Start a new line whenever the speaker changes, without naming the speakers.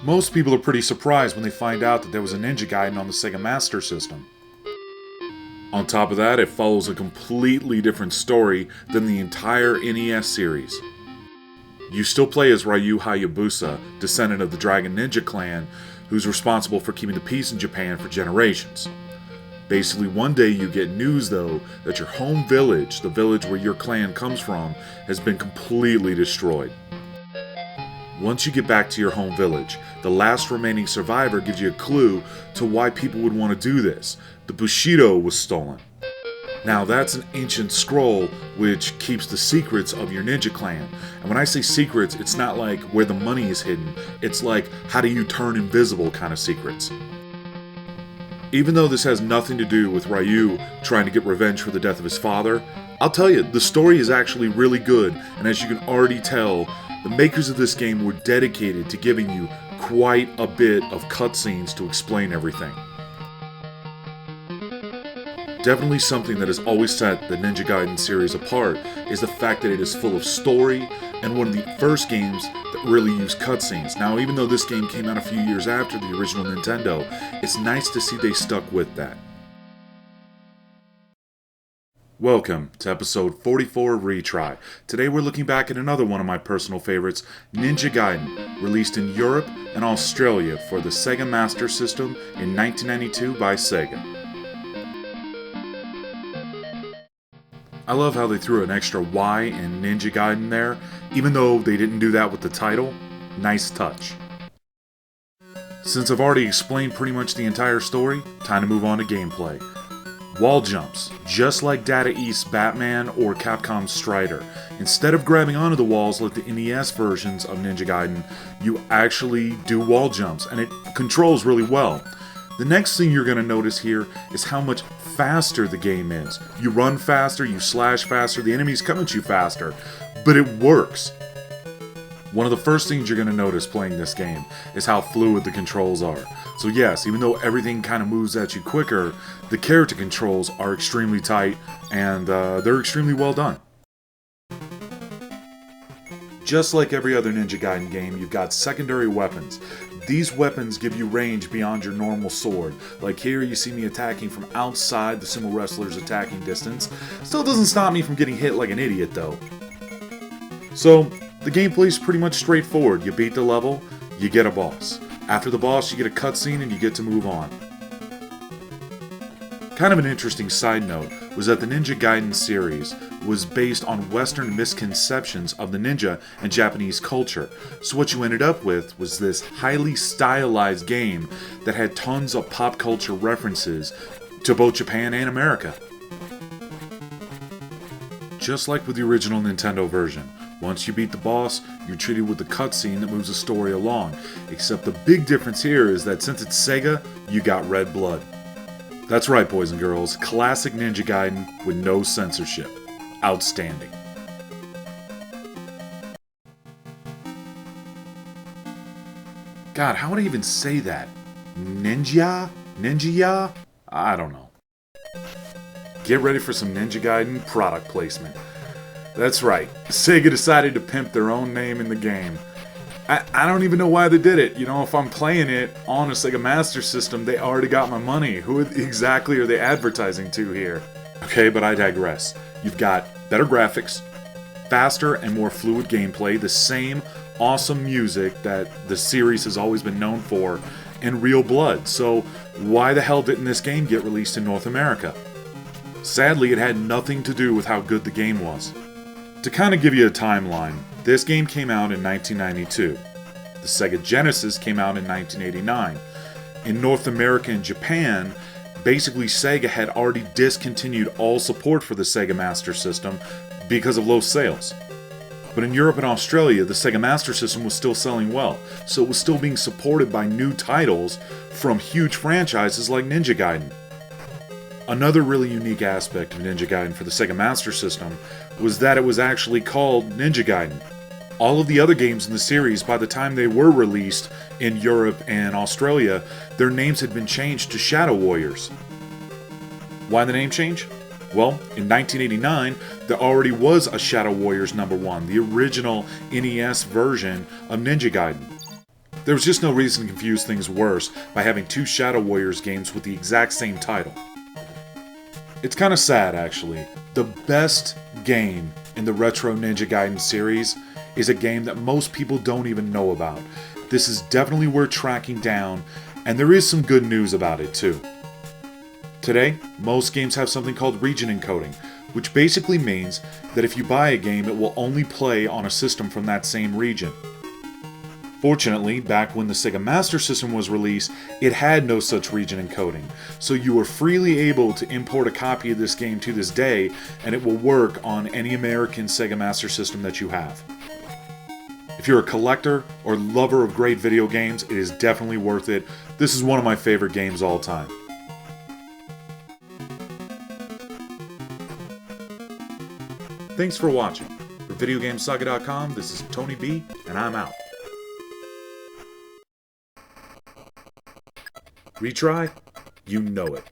Most people are pretty surprised when they find out that there was a Ninja Gaiden on the Sega Master System. On top of that, it follows a completely different story than the entire NES series. You still play as Ryu Hayabusa, descendant of the Dragon Ninja clan, who's responsible for keeping the peace in Japan for generations. Basically, one day you get news, though, that your home village, the village where your clan comes from, has been completely destroyed. Once you get back to your home village, the last remaining survivor gives you a clue to why people would want to do this. The Bushido was stolen. Now, that's an ancient scroll which keeps the secrets of your ninja clan. And when I say secrets, it's not like where the money is hidden. It's like, how do you turn invisible kind of secrets. Even though this has nothing to do with Ryu trying to get revenge for the death of his father, I'll tell you, the story is actually really good, and as you can already tell, the makers of this game were dedicated to giving you quite a bit of cutscenes to explain everything. Definitely something that has always set the Ninja Gaiden series apart is the fact that it is full of story and one of the first games that really used cutscenes. Now, even though this game came out a few years after the original Nintendo, it's nice to see they stuck with that. Welcome to episode 44 Retry. Today we're looking back at another one of my personal favorites, Ninja Gaiden, released in Europe and Australia for the Sega Master System in 1992 by Sega. I love how they threw an extra Y in Ninja Gaiden there, even though they didn't do that with the title. Nice touch. Since I've already explained pretty much the entire story, time to move on to gameplay. Wall jumps, just like Data East's Batman or Capcom's Strider. Instead of grabbing onto the walls like the NES versions of Ninja Gaiden, you actually do wall jumps, and it controls really well. The next thing you're going to notice here is how much faster the game is. You run faster, you slash faster, the enemies come at you faster, but it works. One of the first things you're going to notice playing this game is how fluid the controls are. So yes, even though everything kind of moves at you quicker, the character controls are extremely tight, and they're extremely well done. Just like every other Ninja Gaiden game, you've got secondary weapons. These weapons give you range beyond your normal sword. Like here, you see me attacking from outside the sumo wrestler's attacking distance. Still doesn't stop me from getting hit like an idiot, though. So, the gameplay is pretty much straightforward. You beat the level, you get a boss. After the boss, you get a cutscene and you get to move on. Kind of an interesting side note was that the Ninja Gaiden series was based on Western misconceptions of the ninja and Japanese culture. So what you ended up with was this highly stylized game that had tons of pop culture references to both Japan and America. Just like with the original Nintendo version, once you beat the boss, you're treated with a cutscene that moves the story along. Except the big difference here is that since it's Sega, you got red blood. That's right, boys and girls, classic Ninja Gaiden with no censorship. Outstanding. God, how would I even say that? Ninja? Ninja? I don't know. Get ready for some Ninja Gaiden product placement. That's right, Sega decided to pimp their own name in the game. I don't even know why they did it. You know, if I'm playing it on a Sega Master System, they already got my money. Who exactly are they advertising to here? Okay, but I digress. You've got better graphics, faster and more fluid gameplay, the same awesome music that the series has always been known for, and real blood. So why the hell didn't this game get released in North America? Sadly, it had nothing to do with how good the game was. To kind of give you a timeline, this game came out in 1992. The Sega Genesis came out in 1989. In North America and Japan, basically Sega had already discontinued all support for the Sega Master System because of low sales. But in Europe and Australia, the Sega Master System was still selling well, so it was still being supported by new titles from huge franchises like Ninja Gaiden. Another really unique aspect of Ninja Gaiden for the Sega Master System was that it was actually called Ninja Gaiden. All of the other games in the series, by the time they were released in Europe and Australia, their names had been changed to Shadow Warriors. Why the name change? Well, in 1989, there already was a Shadow Warriors #1, the original NES version of Ninja Gaiden. There was just no reason to confuse things worse by having two Shadow Warriors games with the exact same title. It's kind of sad, actually. The best game in the Retro Ninja Gaiden series is a game that most people don't even know about. This is definitely worth tracking down, and there is some good news about it too. Today, most games have something called region encoding, which basically means that if you buy a game, it will only play on a system from that same region. Fortunately, back when the Sega Master System was released, it had no such region encoding, so you were freely able to import a copy of this game to this day, and it will work on any American Sega Master System that you have. If you're a collector or lover of great video games, it is definitely worth it. This is one of my favorite games all time. Thanks for watching. For VideoGameSaga.com, this is Tony B, and I'm out. Retry? You know it.